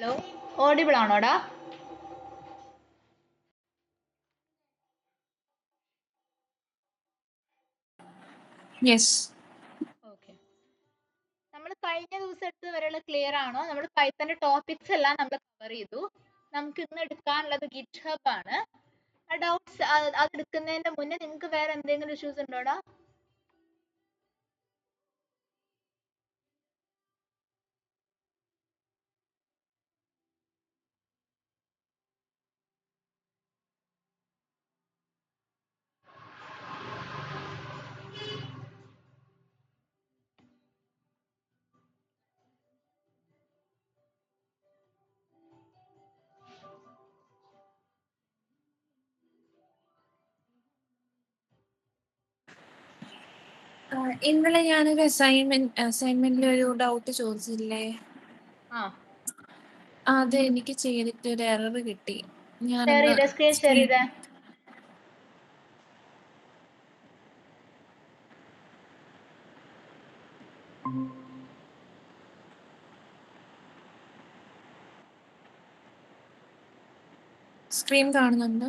Hello, audible ആണോടാ? Yes. Okay. നമ്മൾ കഴിഞ്ഞ ദിവസം എടുത്തത് വരെയുള്ള ക്ലിയർ ആണോ? നമ്മൾ പൈത്തന്റെ ടോപ്പിക്സ് എല്ലാം നമ്മൾ കവർ ചെയ്തു. നമുക്ക് ഇന്ന് എടുക്കാനുള്ളത് ഗിറ്റ് ഹബ് ആണ്. ആ ഡൗട്ട്സ് അത് എടുക്കുന്നതിന്റെ മുന്നേ നിങ്ങൾക്ക് വേറെ എന്തെങ്കിലും ഇഷ്യൂസ് ഉണ്ടോടാ? ഇന്നലെ ഞാനൊരു അസൈൻമെന്റിൽ ഒരു ഡൗട്ട് ചോദിച്ചില്ലേ? ആ, അത് എനിക്ക് ചെയ്തിട്ട് ഒരു എറർ കിട്ടി. ഷെയർ ചെയ്തേ, സ്ക്രീൻ ഷെയർ ചെയ്തേ. സ്ക്രീൻ കാണുന്നുണ്ട്.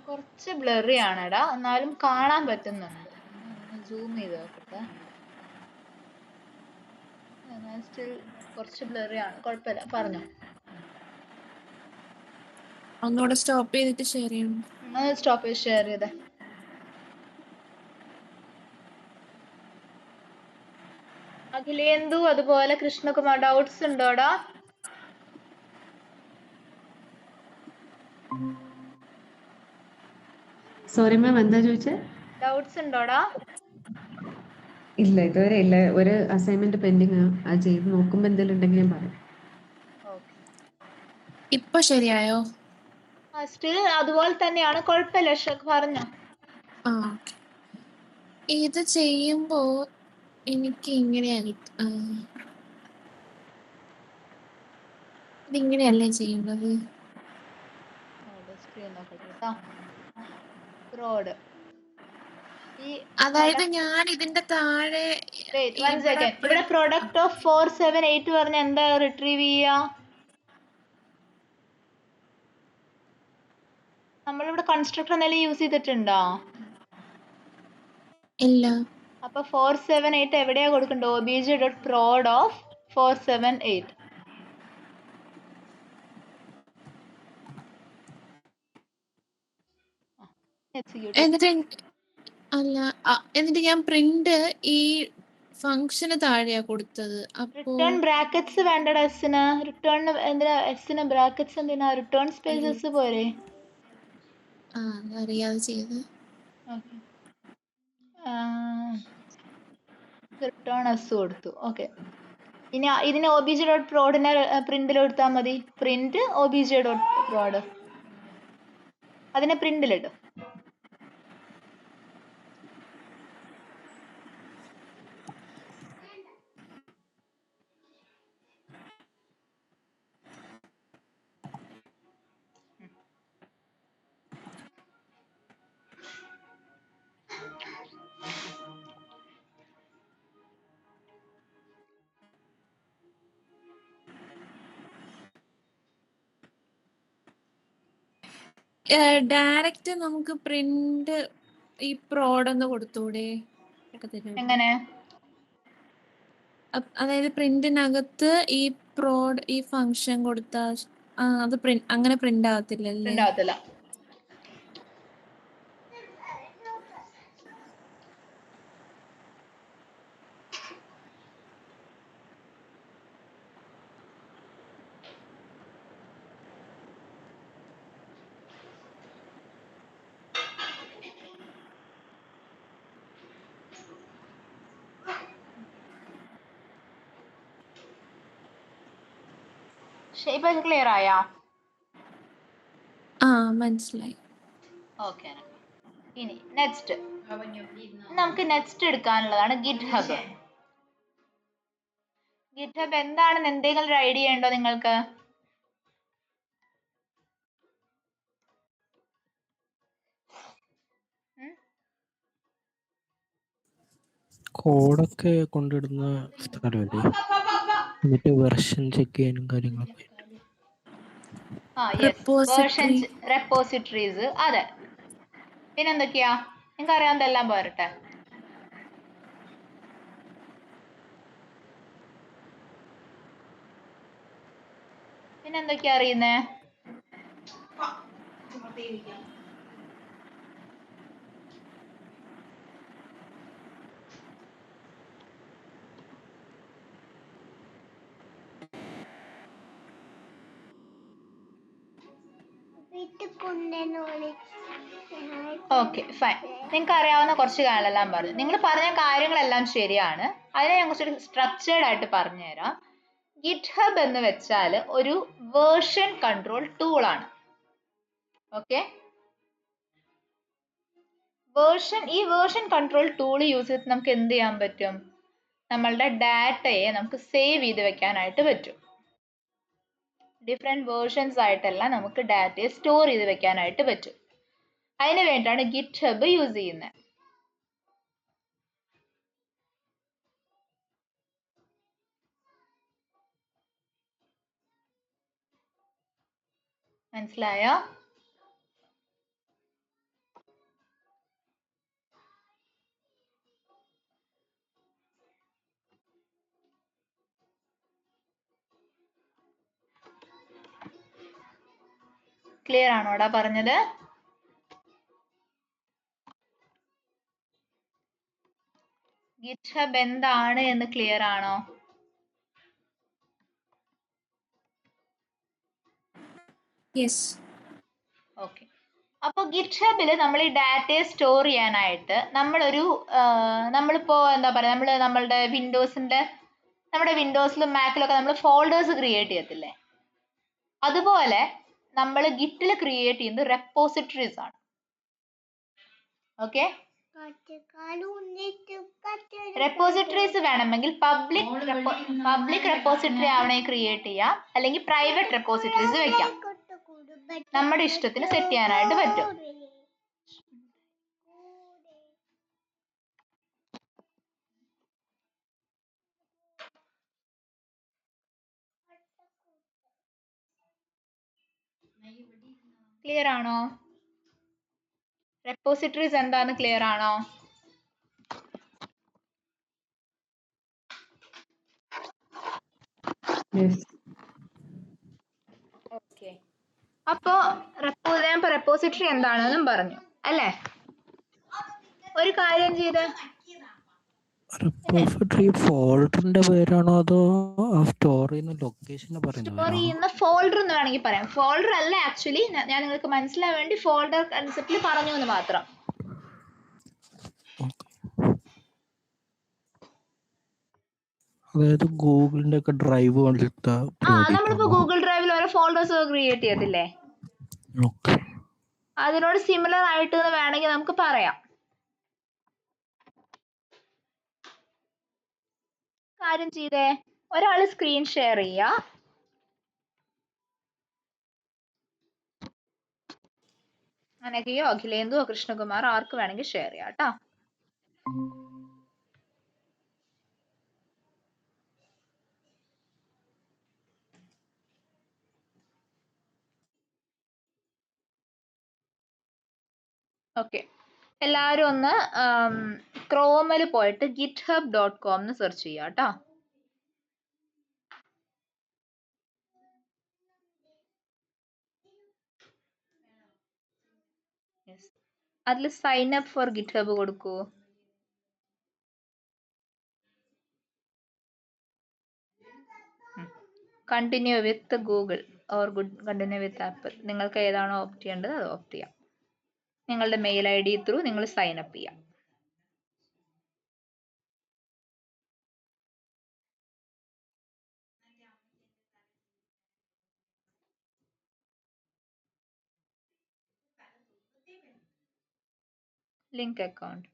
കുറച്ച് ബ്ലറി ആണെടാ, എന്നാലും കാണാൻ പറ്റുന്നുണ്ട്. ഒന്ന് സൂം ചെയ്ത് നോക്കട്ടെ. സ്റ്റിൽ കുറച്ച് ബ്ലറി ആണ്, കുഴപ്പമില്ല, പറഞ്ഞോ. ഒന്നുകൂടെ സ്റ്റോപ്പ് ചെയ്തിട്ട് ഷെയർ ചെയ്യണം. സ്റ്റോപ്പ് ചെയ്ത് ഷെയർ ചെയ്തേ. അഖിലേന്ദു അതുപോലെ കൃഷ്ണകുമാർ ഡൗട്ട്സ് ഉണ്ടോടാ? സോറി മാം, എന്താ ചോദിച്ചേ? ഡൗട്ട്സ് ഉണ്ടോടാ? ഇല്ല, ഇതുവരെ ഇല്ല. ഒരു അസൈൻമെന്റ് പെൻഡിങ് ആ, അത് ചെയ്ത് നോക്കുമ്പോൾ എന്തെങ്കിലും ഉണ്ടെങ്കിൽ ഞാൻ പറയാം. ഓക്കെ. ഇപ്പൊ ശരിയായോ? സ്റ്റിൽ അതുപോലെ തന്നെയാണ്, കുഴപ്പമില്ല. പറഞ്ഞോ. ആ, ഓക്കെ. ഇത് ചെയ്യുമ്പോ എനിക്ക് ഇങ്ങനെയാ ഇതിങ്ങനെയല്ലേ ചെയ്യുന്നത്? സ്ക്രീൻ നോക്കട്ടെ കേട്ടോ. ഫ്രോഡ്. അതായത് ഞാൻ ഇതിന്റെ താഴെ ഇവിടെ പ്രൊഡക്റ്റ് ഓഫ് 478 പറഞ്ഞ എന്താ റിട്രീവ് ചെയ്യാ? നമ്മളിവിടെ കൺസ്ട്രക്ടർ എന്തെങ്കിലും യൂസ് ചെയ്തിട്ടുണ്ടോ? ഇല്ല. അപ്പൊ 478 എവിടെയാ കൊടുക്കണ്ടോ? obj.prod of 478. എന്നിട്ട് ഞാൻ പ്രിന്റ് ഈ ഫംഗ്ഷന് താഴെയാ കൊടുത്തത്. റിട്ടേൺ ബ്രാക്കറ്റ്സ് വേണ്ടടാ എസ്സിന്. റിട്ടേൺ എന്തിനാ എസ്സിന് ബ്രാക്കറ്റ്സ്? എന്തിനാ? റിട്ടേൺ സ്പേസസ് പോരെ? അറിയാതെ ചെയ്ത്. റിട്ടേൺ എസ് കൊടുത്തു. ഓക്കെ. ഇനി ഇതിന് obj.prod-നെ പ്രിന്റിൽ കൊടുത്താൽ മതി. Print obj.prod. അതിനെ പ്രിന്റിലിടും. ഡയറക്റ്റ് നമുക്ക് പ്രിന്റ് ഈ പ്രോഡ് ഒന്ന് കൊടുത്തൂടെ? എങ്ങനെ? അതായത് പ്രിന്റിനകത്ത് ഈ പ്രോഡ് ഈ ഫംഗ്ഷൻ കൊടുത്താൽ അത് അങ്ങനെ പ്രിന്റ് ആവത്തില്ലല്ലേ? പ്രിന്റ് ആവത്തില്ല. ഇപ്പൊ ക്ലിയർ ആയാ? മനസ്സിലായി. ഓക്കെ. ഇനി നെക്സ്റ്റ് നമുക്ക് എടുക്കാനുള്ളതാണ് ഗിറ്റ് ഹബ്. ഗിറ്റ് ഹബ് എന്താണെന്ന് എന്തെങ്കിലും ഒരു ഐഡിയ ഉണ്ടോ നിങ്ങൾക്ക്? കോഡൊക്കെ കൊണ്ടിടുന്ന സ്ഥലമല്ലേ, എന്നിട്ട് വെർഷൻ ചെക്ക് ചെയ്യാനും കാര്യങ്ങളൊക്കെ. Repository. റെപ്പോസിറ്ററീസ്. അതെ. പിന്നെന്തൊക്കെയാ നിങ്ങൾക്ക് അറിയാവുന്നതെല്ലാം പോരട്ടെ? പിന്നെന്തൊക്കെയാ അറിയുന്നേ? Okay fine. നിങ്ങൾക്ക് അറിയാവുന്ന കുറച്ച് കാര്യങ്ങളെല്ലാം പറഞ്ഞു. നിങ്ങൾ പറഞ്ഞ കാര്യങ്ങളെല്ലാം ശരിയാണ്. അതിനെ ഞാൻ കുറച്ചൊരു സ്ട്രക്ചേർഡ് ആയിട്ട് പറഞ്ഞുതരാം. ഗിറ്റ്ഹബ് എന്ന് വെച്ചാൽ ഒരു വേർഷൻ കൺട്രോൾ ടൂളാണ്. ഓക്കെ, ഈ വേർഷൻ കൺട്രോൾ ടൂൾ യൂസ് ചെയ്ത് നമുക്ക് എന്ത് ചെയ്യാൻ പറ്റും? നമ്മളുടെ ഡാറ്റയെ നമുക്ക് സേവ് ചെയ്ത് വെക്കാനായിട്ട് പറ്റും. ഡിഫറെന്റ് വേർഷൻസ് ആയിട്ടെല്ലാം നമുക്ക് ഡാറ്റയെ സ്റ്റോർ ചെയ്ത് വെക്കാനായിട്ട് പറ്റും. അതിന് വേണ്ടിയിട്ടാണ് ഗിറ്റ്ഹബ് യൂസ് ചെയ്യുന്നത്. മനസ്സിലായോ? ക്ലിയർ ആണോടാ പറഞ്ഞത്? ഗിറ്റ്ഹബ് എന്താണ് എന്ന് ക്ലിയർ ആണോ? Yes. ഓക്കെ. അപ്പോൾ ഗിറ്റ്ഹബിൽ നമ്മൾ ഈ ഡാറ്റയെ സ്റ്റോർ ചെയ്യാനായിട്ട് നമ്മളിപ്പോ എന്താ പറയുക, നമ്മളുടെ നമ്മുടെ വിൻഡോസിലും മാക്കിലൊക്കെ നമ്മൾ ഫോൾഡേഴ്സ് ക്രിയേറ്റ് ചെയ്യത്തില്ലേ? അതുപോലെ നമ്മൾ ഗിറ്റിൽ ക്രിയേറ്റ് ചെയ്യുന്നത് റെപ്പോസിറ്ററീസ് ആണ്. ഓക്കെ, റെപ്പോസിറ്ററീസ് വേണമെങ്കിൽ പബ്ലിക് റെപ്പോസിറ്ററി ആവണേ ക്രിയേറ്റ് ചെയ്യാം, അല്ലെങ്കിൽ പ്രൈവറ്റ് റെപ്പോസിറ്ററീസ് വെക്കാം. നമ്മുടെ ഇഷ്ടത്തിന് സെറ്റ് ചെയ്യാനായിട്ട് പറ്റും. ക്ലിയർ ആണോ? റെപ്പോസിറ്ററീസ് എന്താന്ന് ക്ലിയർ ആണോ? ഓക്കെ, അപ്പോ റെപ്പോസിറ്ററി എന്താണെന്നും പറഞ്ഞു അല്ലേ? ഒരു കാര്യം ചെയ്ത് റെപ്പോസിറ്ററി ഫോൾഡറിന്റെ പേരാണോ അതോ സ്റ്റോർ ചെയ്യുന്ന ലൊക്കേഷനെ സ്റ്റോർ ചെയ്യുന്ന ഫോൾഡർ എന്ന് വേണമെങ്കിൽ പറയാം. ഫോൾഡർ അല്ല ആക്ച്വലി, ഞാൻ നിങ്ങൾക്ക് മനസ്സിലാവാൻ വേണ്ടി ഫോൾഡർ കൺസെപ്റ്റിൽ പറഞ്ഞു എന്ന് മാത്രം. അതായത് ഗൂഗിളിന്റെ ഒക്കെ ഡ്രൈവ് നമ്മളിപ്പോ ഗൂഗിൾ ഡ്രൈവിൽ ഓരോ ഫോൾഡേഴ്സ് ക്രിയേറ്റ് ചെയ്യത്തില്ലേ? അതിനോട് സിമിലർ ആയിട്ട് എന്ന് വേണമെങ്കിൽ നമുക്ക് പറയാം. കാര്യം ചെയ്തേ, ഒരാൾ സ്ക്രീൻ ഷെയർ ചെയ്യാ. അനഘയോ അഖിലേന്ദുവോ കൃഷ്ണകുമാർ ആർക്ക് വേണമെങ്കിൽ ഷെയർ ചെയ്യാം കേട്ടോ. ഓക്കെ, എല്ലാവരും ഒന്ന് ക്രോമിൽ പോയിട്ട് github.com എന്ന് സെർച്ച് ചെയ്യാം കേട്ടോ. അതിൽ സൈൻ അപ്പ് ഫോർ ഗിറ്റ്ഹബ് കൊടുക്കൂ. Continue with Google or continue with apple. നിങ്ങൾക്ക് ഏതാണോ ഓപ്റ്റ് ചെയ്യേണ്ടത് അത് ഓപ്റ്റ് ചെയ്യാം. നിങ്ങളുടെ മെയിൽ ID ത്രൂ നിങ്ങൾ സൈൻ അപ്പ് ചെയ്യാം. Link account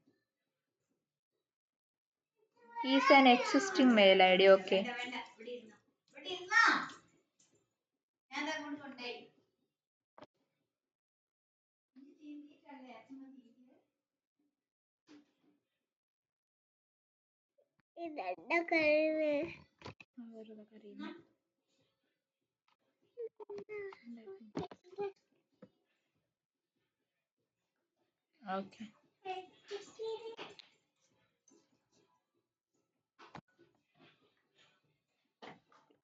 is an existing mail ID. Okay. Okay.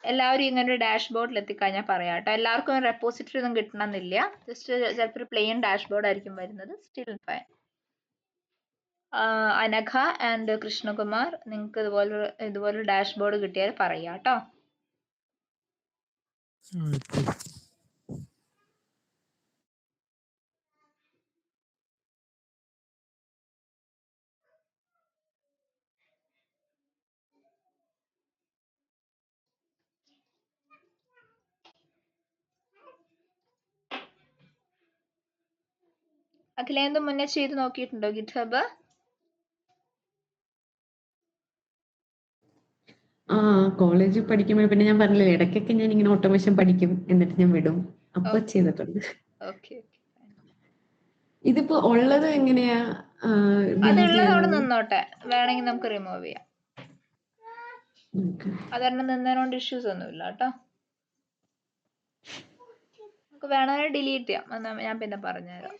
എല്ലാവരും ഇങ്ങനെ ഒരു ഡാഷ്ബോർഡിൽ എത്തിക്കഴിഞ്ഞാൽ പറയാം കേട്ടോ. എല്ലാവർക്കും റെപ്പോസിറ്ററി ഒന്നും കിട്ടണമെന്നില്ല. ജസ്റ്റ് ചിലപ്പോൾ ഒരു പ്ലെയിൻ ഡാഷ്ബോർഡ് ആയിരിക്കും വരുന്നത്. Still fine. Anagha and Krishnakumar, നിങ്ങൾക്ക് ഇതുപോലെ ഡാഷ്ബോർഡ് കിട്ടിയാൽ പറയാം കേട്ടോ. അഖിലേന്ദു മുന്നേ ചെയ്ത് നോക്കിയിട്ടുണ്ടോ ഗിറ്റ്ഹബ്? ആ കോളേജിൽ പഠിക്കുമ്പോൾ പിന്നെ ഞാൻ പറഞ്ഞില്ലേ ഇടയ്ക്കൊക്കെ ഞാൻ ഇങ്ങനെ ഓട്ടോമേഷൻ പഠിക്കും എന്നിട്ട് ഞാൻ വിടും. അപ്പൊ ചെയ്തിട്ടുണ്ട്. ഓക്കെ. ഇതിപ്പോ ഉള്ളത് എങ്ങനെയാ delete അതുള്ളത് അവിടെ ചെയ്യുന്നത്? നിന്നോട്ടെ, വേണമെങ്കിൽ നമുക്ക് റിമൂവ് ചെയ്യാം. Okay. അതൊരെണ്ണം നിന്നതിനോണ്ട് ഇഷ്യൂസ് ഒന്നുമില്ല കേട്ടോ. നമുക്ക് വേണമെങ്കിൽ ഡിലീറ്റ് ചെയ്യാം. ഞാൻ പിന്നെ പറഞ്ഞുതരാം.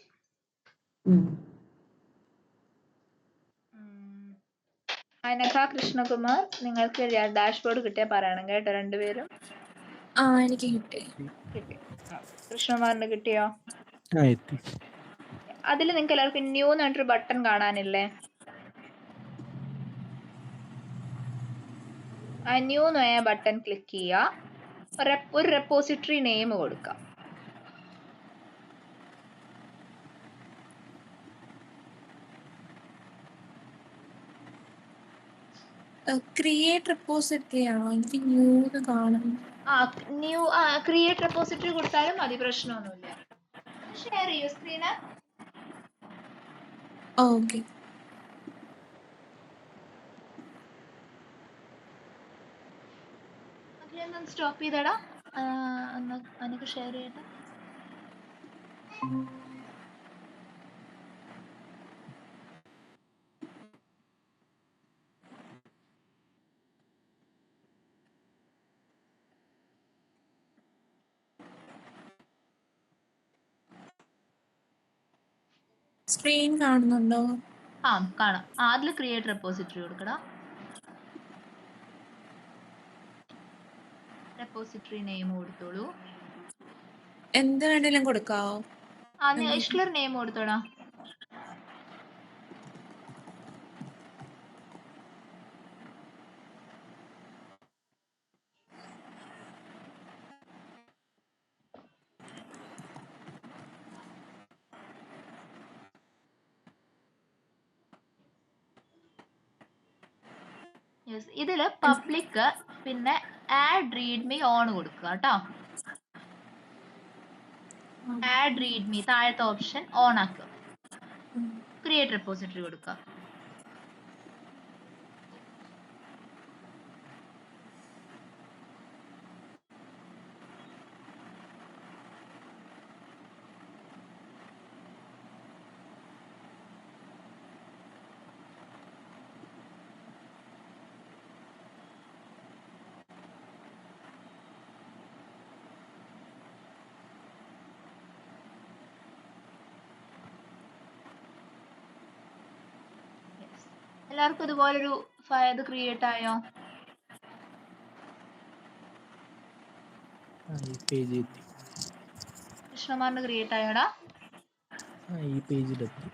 അനഘ, കൃഷ്ണകുമാർ, നിങ്ങൾക്ക് ഡാഷ്ബോർഡ് കിട്ടിയാൽ പറയണം കേട്ടോ രണ്ടുപേരും. എനിക്ക് കിട്ടി. കൃഷ്ണകുമാറിന് കിട്ടിയോ? അതിൽ നിങ്ങൾക്ക് എല്ലാവർക്കും ന്യൂ എന്ന് പറഞ്ഞിട്ടൊരു ബട്ടൺ കാണാനില്ലേ? ആ ന്യൂ എന്ന് പറഞ്ഞ ബട്ടൺ ക്ലിക്ക് ചെയ്യുക. ഒരു റെപ്പോസിറ്ററി നെയിം കൊടുക്കാം. ക്രിയേറ്റ് റെപ്പോസിറ്ററി ആണോ? എനിക്ക് ന്യൂ എന്ന് കാണും. ക്രിയേറ്റ് റെപ്പോസിറ്ററി കൊടുത്താലും മതി, പ്രശ്നമൊന്നുമില്ല. ഷെയർ ചെയ്യൂ സ്ക്രീന്. ഓക്കെ. സ്റ്റോപ്പ് ചെയ്തടാ. അനക്ക് ഷെയർ ചെയ്യട്ടെ. സ്ക്രീൻ കാണുന്നുണ്ടോ? കാണാം. അതിൽ ക്രിയേറ്റ് റെപ്പോസിറ്ററി കൊടുക്കടാ. റെപ്പോസിറ്ററി നെയിം കൊടുത്തോളൂ. എന്ത് വേണേലും കൊടുക്കാവോ? ഇഷ്ടമുള്ള നെയിം കൊടുത്തോടാ. ഇതില് പബ്ലിക് പിന്നെ ആഡ് റീഡ്മി ഓൺ കൊടുക്കുക കേട്ടോ. ആഡ് റീഡ്മി താഴത്തെ ഓപ്ഷൻ ഓൺ ആക്കുക. ക്രിയേറ്റ് റെപ്പോസിറ്ററി കൊടുക്കുക. എല്ലാവർക്കും ഇതുപോലൊരു ഇത് ക്രിയേറ്റ് ആയോ? കൃഷ്ണകുമാറിന് ക്രിയേറ്റ് ആയോടാ? ഈ പേജിലെത്തി.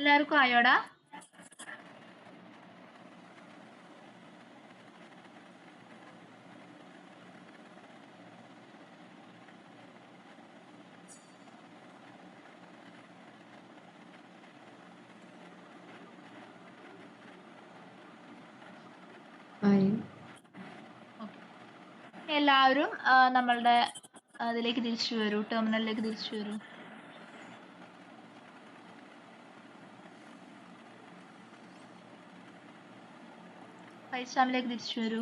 എല്ലാവർക്കും ആയോടാ? ആയി. എല്ലാവരും നമ്മളുടെ അതിലേക്ക് തിരിച്ചു വരൂ, ടെർമിനലിലേക്ക് തിരിച്ചു വരൂ. പൈസാമിലേക്ക് തിരിച്ചു വരൂ.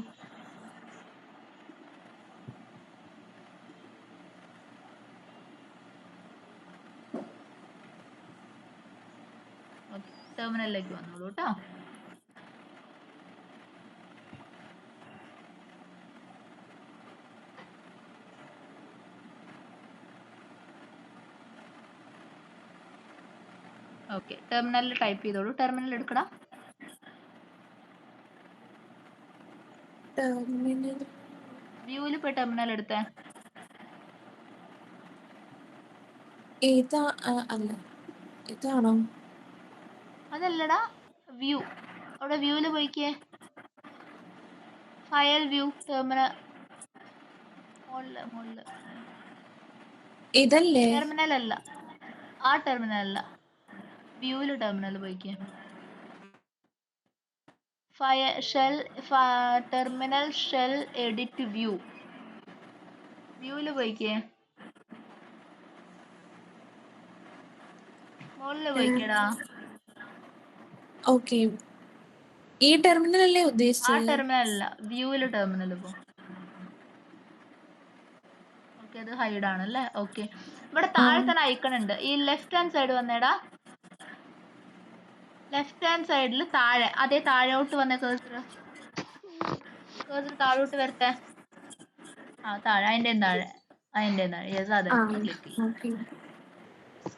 ടെർമിനലിലേക്ക് വന്നോളൂ കേട്ടോ. ഓക്കെ, ടെർമിനലിൽ ടൈപ്പ് ചെയ്തോളൂ. ടെർമിനൽ എടുക്കടാ. ടെർമിനൽ വ്യൂവിൽ പോയി ടെർമിനൽ എടുത്തേ. ഏതാ? അല്ല, ഇതാണോ? അതല്ലടാ, വ്യൂ. അവിടെ വ്യൂവിൽ പോയിക്കേ. ഫയൽ വ്യൂ, ടെർമിനൽ മുകളില്. ഇതല്ലേ? ടെർമിനൽ അല്ല, ആ ടെർമിനൽ അല്ല, വ്യൂവിൽ ടെർമിനൽ പോയിക്കേ. ടെർമിനൽ ഷെൽ എഡിറ്റ് വ്യൂ, വ്യൂവിൽ പോയിക്കേ. മുകളില് പോയിക്കേടാ. ഓക്കെ, ഈ ടെർമിനൽ അല്ലേ ആ ഉദ്ദേശിച്ചത്? ടെർമിനൽ അല്ല, വ്യൂവിൽ ടെർമിനൽ പോ. ഓക്കെ, അത് ഹൈഡ് ആണല്ലേ. ഓക്കെ, ഇവിടെ താഴെ തന്നെ ഐക്കൺ ഉണ്ട്. ഈ ലെഫ്റ്റ് ഹാൻഡ് സൈഡ് വന്നേടാ. ലെഫ്റ്റ് ഹാൻഡ് സൈഡിൽ താഴെ, അതേ താഴോട്ട് വന്നേ. കേഴ്സർ താഴോട്ട് വരട്ടെ. ആ താഴെ, അതിൻ്റെ താഴെ. യെസ്, അതെ, ക്ലിക്ക് ചെയ്യും.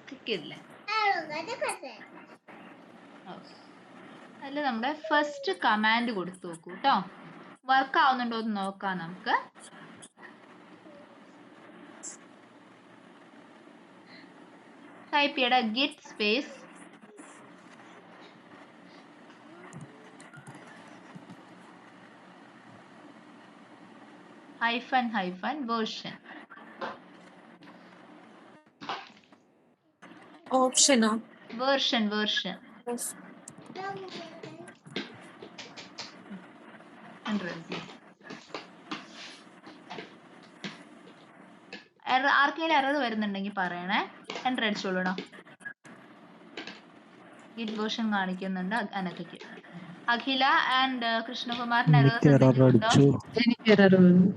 ക്ലിക്ക് ചെയ്തില്ലേ? അതിൽ നമ്മുടെ ഫസ്റ്റ് കമാൻഡ് കൊടുത്തു നോക്കൂ കേട്ടോ. വർക്ക് ആവുന്നുണ്ടോ എന്ന് നോക്കാം നമുക്ക്. ടൈപ്പ് ചെയ്യടാ, ഗിറ്റ് സ്പേസ് -- വേർഷൻ. ഓപ്ഷനോ? വേർഷൻ. ആർക്കെങ്കിലും എറർ വരുന്നുണ്ടെങ്കിൽ പറയണേ. എൻ്റർ അടിച്ചോളൂടാ. ഗിറ്റ് വേർഷൻ കാണിക്കുന്നുണ്ട് അനക്കയ്ക്ക്. അഖില ആൻഡ് കൃഷ്ണകുമാറിന് എറർ എനിക്ക് എറർ എന്തെങ്കിലും ഉണ്ടോ? അടിച്ചു. എനിക്ക് എറർ വന്നു.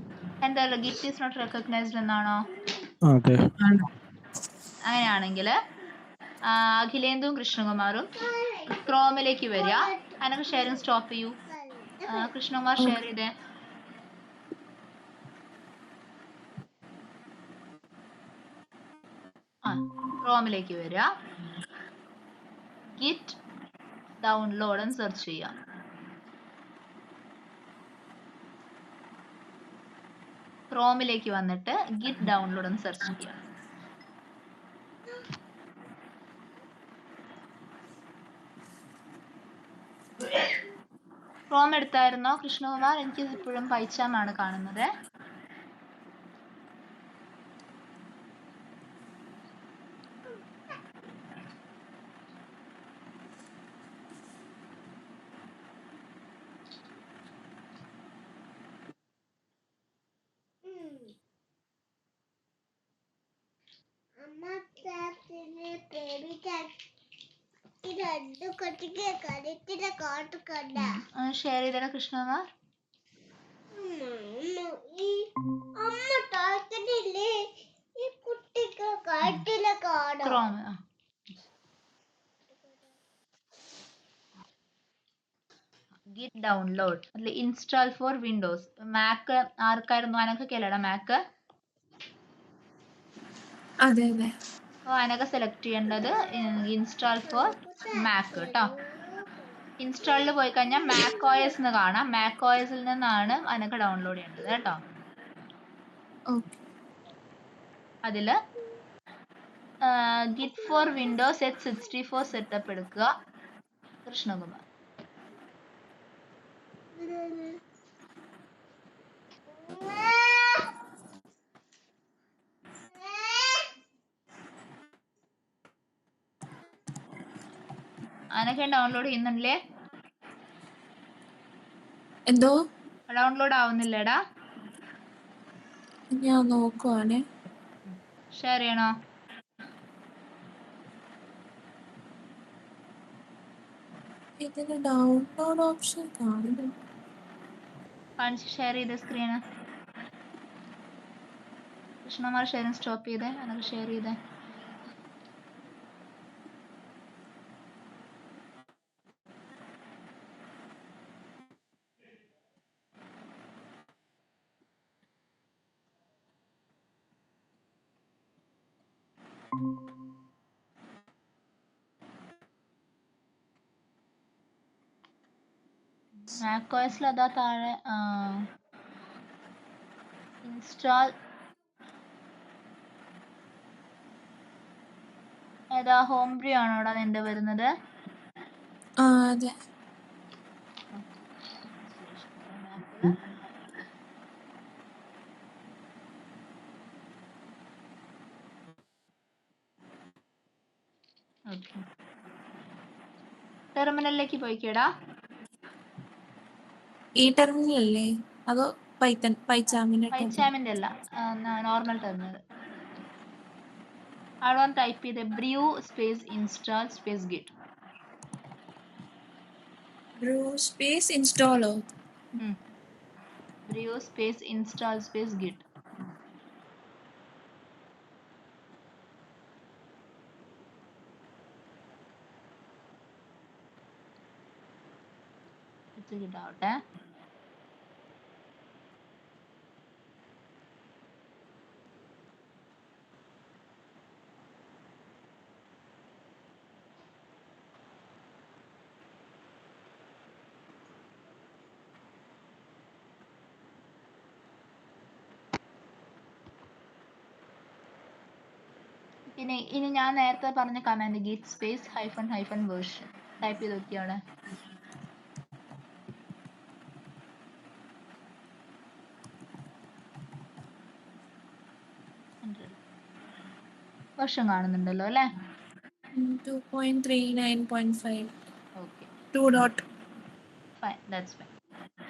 എന്താ, ഗിറ്റ് ഈസ് നോട്ട് റെക്കഗ്നൈസ്ഡ് എന്നാണോ? അതെ. അങ്ങനെയാണെങ്കിൽ അഖിലേന്ദുവും കൃഷ്ണകുമാറും ക്രോമിലേക്ക് വരിക. അതിനൊക്കെ ഷെയറിങ് സ്റ്റോപ്പ് ചെയ്യൂ. കൃഷ്ണകുമാർ ഷെയർ ചെയ്തേ. ക്രോമിലേക്ക് വരിക. ഗിറ്റ് ഡൗൺലോഡ് എന്ന് സെർച്ച് ചെയ്യാം. ക്രോമിലേക്ക് വന്നിട്ട് ഗിറ്റ് ഡൗൺലോഡ് എന്ന് സെർച്ച് ചെയ്യാം. ക്രോം എടുത്തായിരുന്നോ കൃഷ്ണകുമാർ? എനിക്ക് ഇപ്പോഴും പൈച്ചാമാണ് കാണുന്നത്. ഷെയർ ചെയ്തേടാ കൃഷ്ണകുമാർ. ക്രോം ഗിറ്റ് ഡൗൺലോഡ് അതിൽ ഇൻസ്റ്റാൾ ഫോർ വിൻഡോസ്. മാക്ക് ആർക്കായിരുന്നു? അനക്കൊക്കെയല്ലേടാ മാക്ക്? അതെ. അപ്പോൾ അനക സെലക്ട് ചെയ്യേണ്ടത് ഇൻസ്റ്റാൾ ഫോർ മാക്ക് കേട്ടോ. ഇൻസ്റ്റാളിൽ പോയി കഴിഞ്ഞാൽ മാക് OS എന്ന് കാണാം. മാക് OSൽ നിന്നാണ് അനക ഡൗൺലോഡ് ചെയ്യേണ്ടത് കേട്ടോ. അതിൽ git four Windows X64 setup എടുക്കുക. കൃഷ്ണകുമാർ. അനൊക്കെ ഡൗൺലോഡ് ചെയ്യുന്നുണ്ടല്ലേ? എന്തോ ഡൗൺലോഡ് ആവുന്നില്ലേടാ? ഞാൻ നോക്കുവാണേ. ഷെയർ ചെയ്യണോ? ഇതിന് ഡൗൺലോഡ് ഓപ്ഷൻ കാണുന്നു. കാണിച്ച് ഷെയർ ചെയ്ത സ്ക്രീന്. കൃഷ്ണകുമാർ ഷെയറിങ് സ്റ്റോപ്പ് ചെയ്തേ. അനക്ക് ഷെയർ ചെയ്തേ. മാക്കോസിൽ അതാ താഴെ ഇൻസ്റ്റാൾ ഏതാ ഹോം ബ്രൂ ആണോടാ നിന്റെ വരുന്നത്? ആ അതെ. ടെർമിനലിലേക്ക് പോയിക്കേടാ. ഈ ടെർമിനലല്ലേ അതോ പൈച്ചാമിന്റെ ടെർമിനൽ? പൈച്ചാമിന്റെ അല്ല, നോർമൽ ടെർമിനൽ. അവിടെ ടൈപ്പ് ചെയ്ത് brew space install space git. Brew space ഇൻസ്റ്റാളോ? Brew space install space git. കിട്ടാവട്ടെ. പിന്നെ ഇനി ഞാൻ നേരത്തെ പറഞ്ഞ command git space hyphen hyphen version type ചെയ്ത് നോക്കിയാണ്. വേർഷൻ കാണുന്നുണ്ടല്ലോ അല്ലേ? 2.39.5. ഓക്കെ, 2. Fine, that's fine.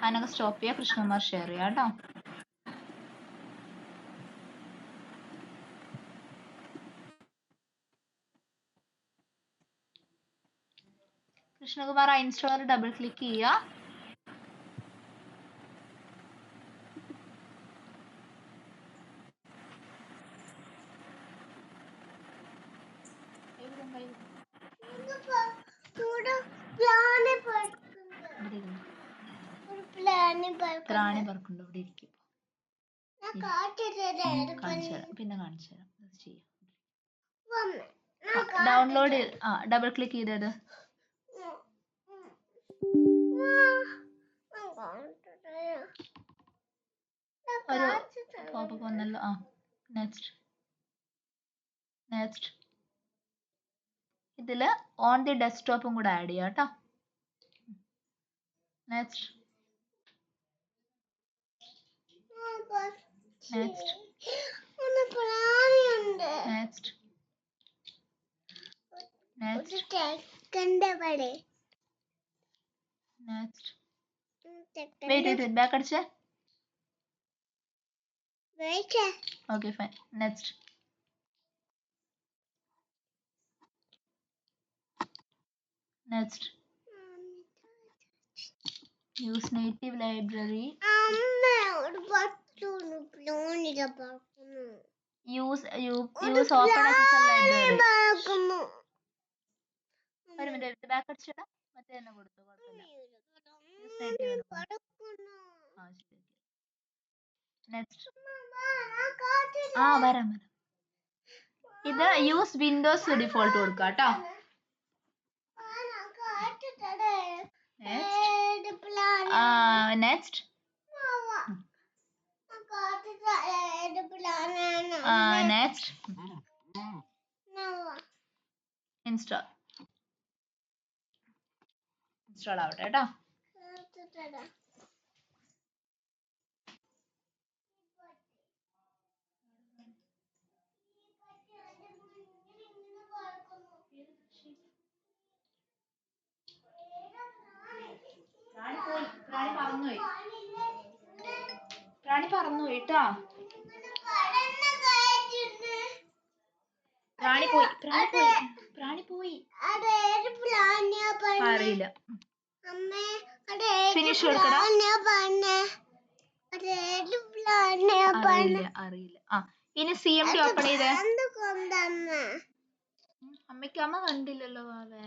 അതിനൊക്കെ സ്റ്റോപ്പ് ചെയ്യുക. കൃഷ്ണകുമാർ ഷെയർ ചെയ്യാം കേട്ടോ. കൃഷ്ണകുമാർ ആ ഇൻസ്റ്റാളർ ഡബിൾ ക്ലിക്ക് ചെയ്യുക. ത്രാണി പറക്കുണ്ടോ? ഇവിടെ ഇരിക്കും. പിന്നെ കാണിച്ചു തരാം. അത് ചെയ്യാം. ഡൗൺലോഡ് ഡബിൾ ക്ലിക്ക് ചെയ്തത് ഒരു പോപ്പപ്പ് വന്നല്ലോ. നെക്സ്റ്റ് ഇതില് ഓൺ ദി ഡെസ്ക്ടോപ്പും കൂടെ ആഡ് ചെയ്യാം കേട്ടോ. നെക്സ്റ്റ് വെയിറ്റ് ബാക്ക് അടിച്ചേ. Okay fine. Next use native library. Use open SSL library. ഒരു മിനിറ്റ് ബാക്ക് അടിച്ചേട്ടാ. മറ്റേ തന്നെ കൊടുത്തു, കുഴപ്പമില്ല. Use native. നെക്സ്റ്റ് വരാം. ഇത് യൂസ് വിൻഡോസ് ഡിഫോൾട്ട് കൊടുക്കുക കേട്ടോ. നെക്സ്റ്റ് ഇൻസ്റ്റാൾ ആവട്ടെ കേട്ടോ. പ്രാണി പറന്നുപോയി ട്ടാ. പ്രാണി പോയി. അറിയില്ല. ഫിനിഷ് കൊടുക്കടാ. അറിയില്ല. ആ ഇനി CMD ഓപ്പൺ ചെയ്തേ. അമ്മയ്ക്ക് അമ്മ കണ്ടില്ലല്ലോ വാവേ.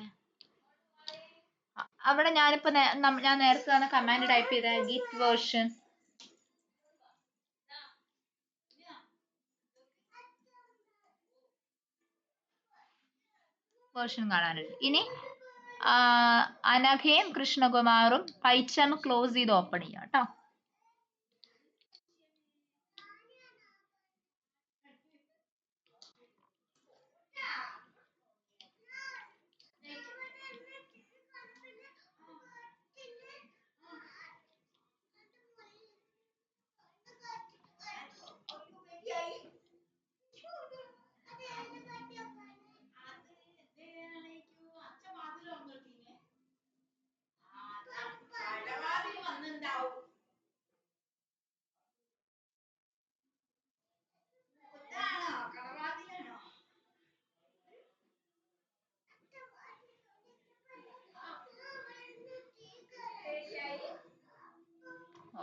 അവിടെ ഞാനിപ്പോ ഞാൻ നേരത്തെ തന്നെ കമാൻഡ് ടൈപ്പ് ചെയ്ത ഗിറ്റ് വേർഷൻ കാണാനുണ്ട്. ഇനി അനഘയും കൃഷ്ണകുമാറും പൈച്ചം ക്ലോസ് ചെയ്ത് ഓപ്പൺ ചെയ്യാം കേട്ടോ.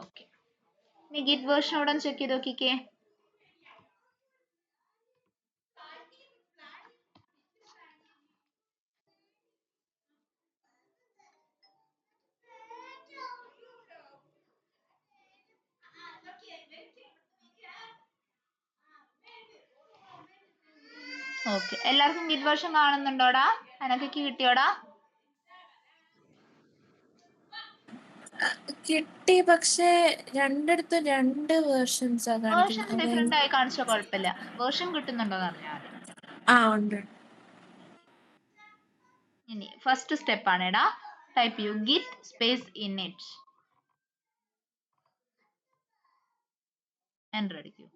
ഓക്കെ, ഇനി ഗിറ്റ് വേർഷൻ അവിടെ ചെക്ക് ചെയ്ത് നോക്കിക്കേ. ഓക്കെ, എല്ലാവർക്കും ഗിറ്റ് വേർഷൻ കാണുന്നുണ്ടോടാ? അനഘയ്ക്ക് കിട്ടിയോടാ? കിട്ടി, പക്ഷെ രണ്ടിടത്തും രണ്ട് വേർഷൻസാ വേർഷൻ കാണിക്കുന്നത്. ഡിഫറെന്റ് ആയി കാണിച്ച കുഴപ്പമില്ല. വേർഷൻ കിട്ടുന്നുണ്ടോന്ന് അറിഞ്ഞാൽ മതി. ഉണ്ട്. ഇനി ഫസ്റ്റ് സ്റ്റെപ്പ് ആണെടാ. ടൈപ്പ് ചെയ്യൂ ഗിറ്റ് സ്പേസ് ഇനിറ്റ്. എന്റർ അടിക്കൂ.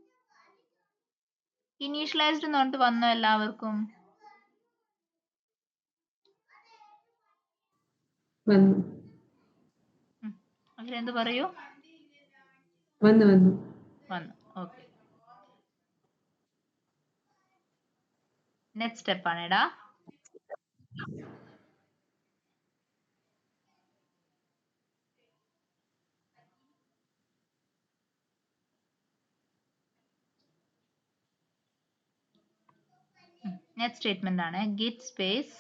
ഇനീഷ്യലൈസ്ഡ് എന്ന് പറഞ്ഞിട്ട് വന്നോ എല്ലാവർക്കും? അതിലെന്ത് പറയൂ? വന്നു. ഓക്കെ, നെക്സ്റ്റ് സ്റ്റെപ്പ് ആണെടാ. നെക്സ്റ്റ് സ്റ്റേറ്റ്മെന്റ് ആണ് git space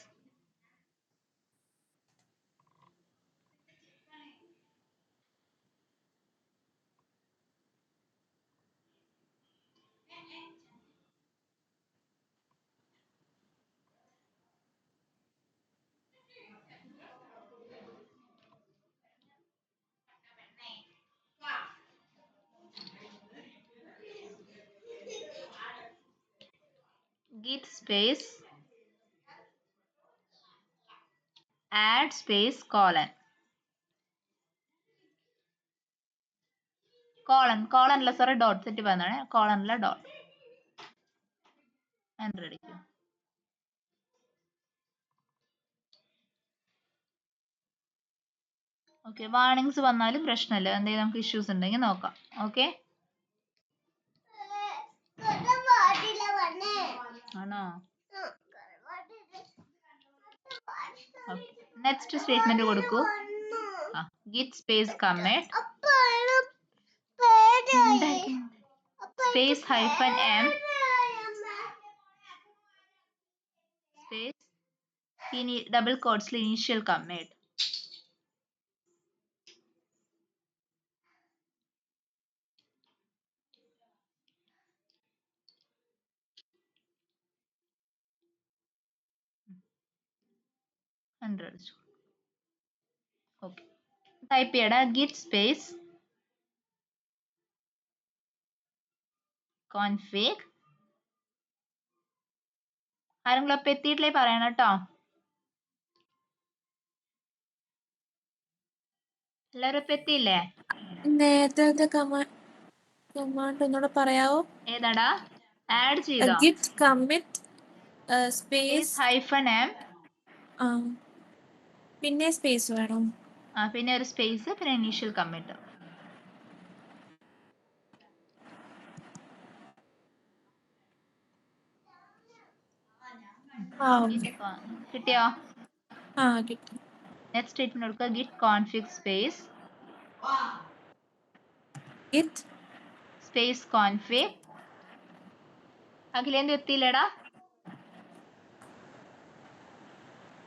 add space colon കോളനിലെ സോറി ഡോട്ട് സെറ്റ് പറഞ്ഞാണ്. കോളനിലെ ഡോട്ട് എന്റർ അടിക്കും. ഓക്കെ, വാർണിങ്സ് വന്നാലും പ്രശ്നമില്ല. എന്തെങ്കിലും നമുക്ക് ഇഷ്യൂസ് ഉണ്ടെങ്കിൽ നോക്കാം. ഓക്കെ ആണോ? നെക്സ്റ്റ് സ്റ്റേറ്റ്മെന്റ് കൊടുക്കൂ. Git space commit space -m space ഇനി ഡബിൾ കോട്ട്സിൽ ഇനീഷ്യൽ കമ്മിറ്റ്. ഓക്കെ, ടൈപ്പ് ചെയ്യടാ ഗിറ്റ് സ്പേസ് കോൺഫിഗ്. ആരെങ്കിലും അപ്പൊ എത്തിയിട്ടില്ലേ പറയണം കേട്ടോ. എല്ലാവരും ഇപ്പൊ എത്തിയില്ലേ? നേരത്തെ കമാൻഡ് ഒന്നുകൂടെ പറയാവോ? ഏതാടാ? ആഡ് ചെയ്തോ? Git commit space space -m. പിന്നെ സ്പേസ് വേണം. പിന്നെ ഒരു സ്പേസ്, പിന്നെ ഇനീഷ്യൽ കമ്മിറ്റ്. കിട്ടിയോ? കിട്ടി. നെക്സ്റ്റ് സ്റ്റേറ്റ്മെന്റ് കൊടുക്കുക, git config space git space config. അഖിലേന്ദു എത്തിയില്ലടാ?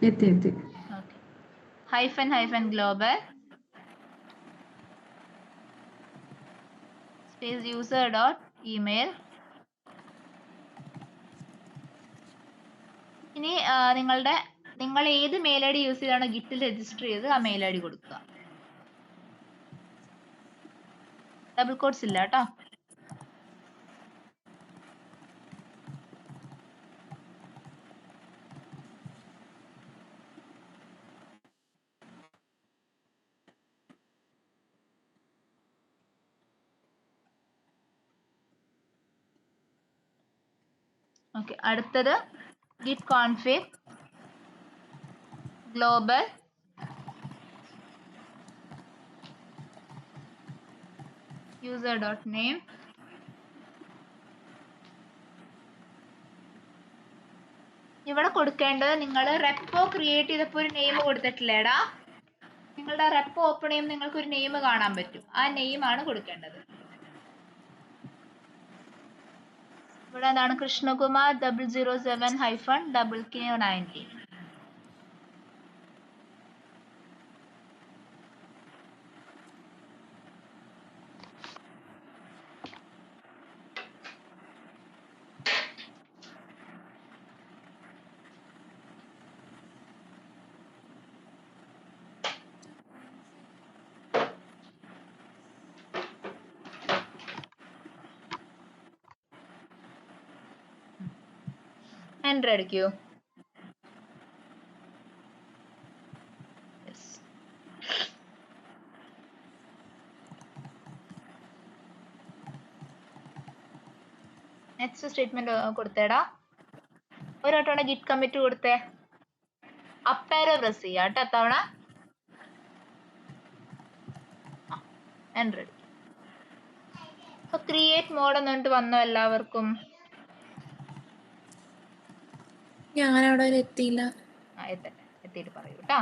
എത്തി. Okay. -- Global space user dot email. ഇനി നിങ്ങൾ ഏത് മെയിൽ ഐ ഡി യൂസ് ചെയ്താണോ ഗിറ്റിൽ രജിസ്റ്റർ ചെയ്ത് ആ മെയിൽ ഐ ഡി കൊടുക്കുക. ഡബിൾ കോഡ്സ് ഇല്ല കേട്ടോ. ഓക്കെ. അടുത്തത് git config global user dot name. ഇവിടെ കൊടുക്കേണ്ടത്, നിങ്ങൾ റെപ്പോ ക്രിയേറ്റ് ചെയ്തപ്പോൾ ഒരു നെയിം കൊടുത്തിട്ടില്ലേടാ? നിങ്ങളുടെ റെപ്പോ ഓപ്പൺ ചെയ്യുമ്പോൾ നിങ്ങൾക്ക് ഒരു നെയിം കാണാൻ പറ്റും. ആ നെയിം ആണ് കൊടുക്കേണ്ടത്. ഇവിടെ എന്താണ്? കൃഷ്ണകുമാർ 007-KK19. എൻ്റർ അടിക്കൂ. നെക്സ്റ്റ് സ്റ്റേറ്റ്മെന്റ് കൊടുത്തേടാ. ഒരു വട്ടം ഗിറ്റ് കമ്മിറ്റ് കൊടുത്തേ. അപ്പേരോ പ്രസ് ചെയ്യാം കേട്ടോ തവണ. എൻ്റർ അടിക്കും. അപ്പൊ ക്രിയേറ്റ് മോഡ് എന്നിട്ട് വന്നോ എല്ലാവർക്കും? ഞാൻ അവിടെ എത്തിയില്ല. എത്തിയിട്ട് പറയൂ കേട്ടോ.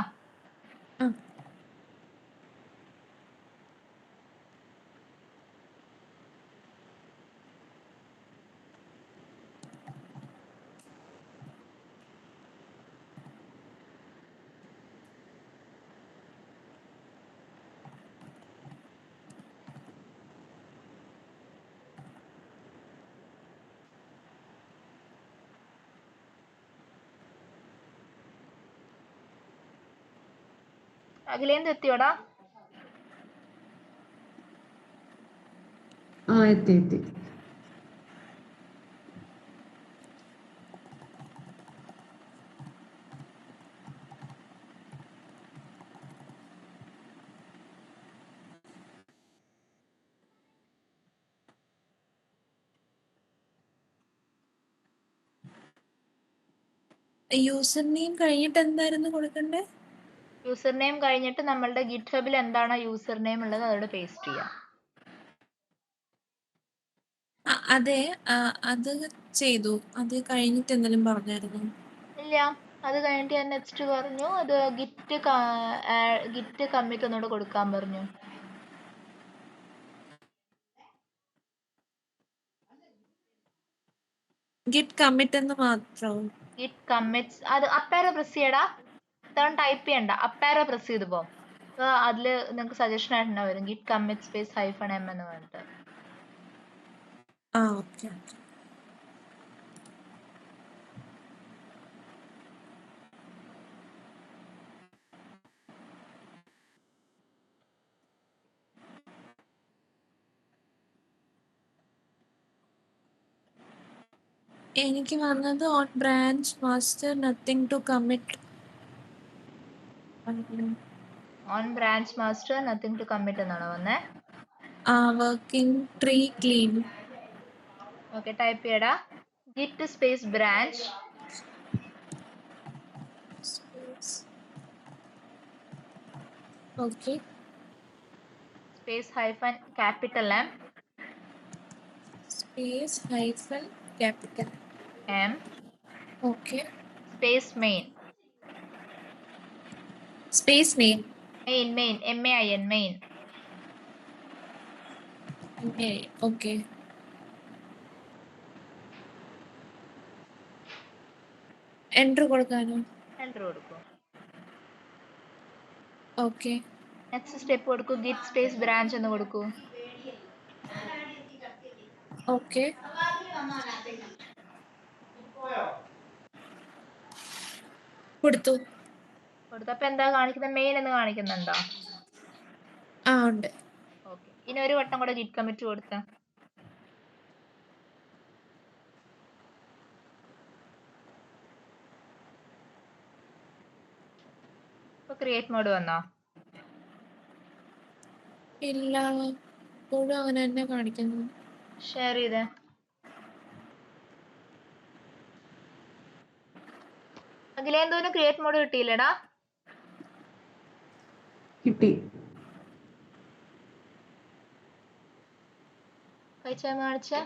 അഖിലേന്ദു എത്തിയോടാ? എത്തി. യൂസർ നെയിം കഴിഞ്ഞിട്ട് എന്തായിരുന്നു കൊടുക്കണ്ടേ? യൂസർ നെയിം കഴിഞ്ഞിട്ട് നമ്മളുടെ ഗിറ്റ് ഹബിൽ എന്താണോ യൂസർ നെയിം ഉള്ളത് അതോടെ പേസ്റ്റ് ചെയ്യാം. അതെ, അത് ചെയ്തു. അത് കഴിഞ്ഞിട്ട് എന്തെങ്കിലും പറഞ്ഞായിരുന്നു? ഇല്ല, അത് കഴിഞ്ഞിട്ട് ഞാൻ നെക്സ്റ്റ് പറഞ്ഞു. അത് ഗിറ്റ് കമ്മിറ്റ് ഒന്നുകൂടെ കൊടുക്കാൻ പറഞ്ഞു. ഗിറ്റ് കമ്മിറ്റ് എന്ന് മാത്രം. ഗിറ്റ് കമ്മിറ്റ്സ് അത് അപ്പാരോ പ്രസ് ചെയ്യടാ. ടൈപ്പ് ചെയ്യണ്ട, അപ്പാരോ പ്രസ് ചെയ്ത് പോ. അതില് നിങ്ങൾക്ക് സജഷൻ ആയിട്ടുണ്ടാവും വരും ഗിറ്റ് കമ്മിറ്റ് സ്പേസ് -m എന്ന് പറഞ്ഞിട്ട്. ഓക്കെ. എനിക്ക് വന്നത് on branch master nothing to commit. On branch master nothing to commit എന്നാണോ വന്നേ? Working tree clean. Okay, type ചെയ്യടാ. Git space branch okay. Space hyphen capital M space hyphen capital M okay. Space main space name main MAIN main okay. Entry കൊടുക്കാനോ? Enter കൊടുക്കും. Okay. Next step കൊടുക്കൂ. Git space branch എന്ന് കൊടുക്കൂ. Okay. കൊടുത്തു. കൊടുത്തപ്പോ എന്താ കാണിക്കുന്നത്? മെയിൻ എന്ന് കാണിക്കുന്നുണ്ടോ? ഉണ്ട്. ഓക്കെ, ഇനി ഒരു വട്ടം കൂടെ ഗിറ്റ് കമ്മിറ്റ് കൊടുത്ത. ഇപ്പൊ ക്രിയേറ്റ് മോഡ് വന്നോ? ഇല്ല, ഇപ്പോഴും അങ്ങനെ തന്നെ കാണിക്കുന്നു. ഷെയർ ചെയ്തേ. അഖിലേന്ദുവിന് ക്രിയേറ്റ് മോഡ് കിട്ടിയില്ലടാ? കിട്ടി. കഴിച്ചാൽ കാണിച്ചേ.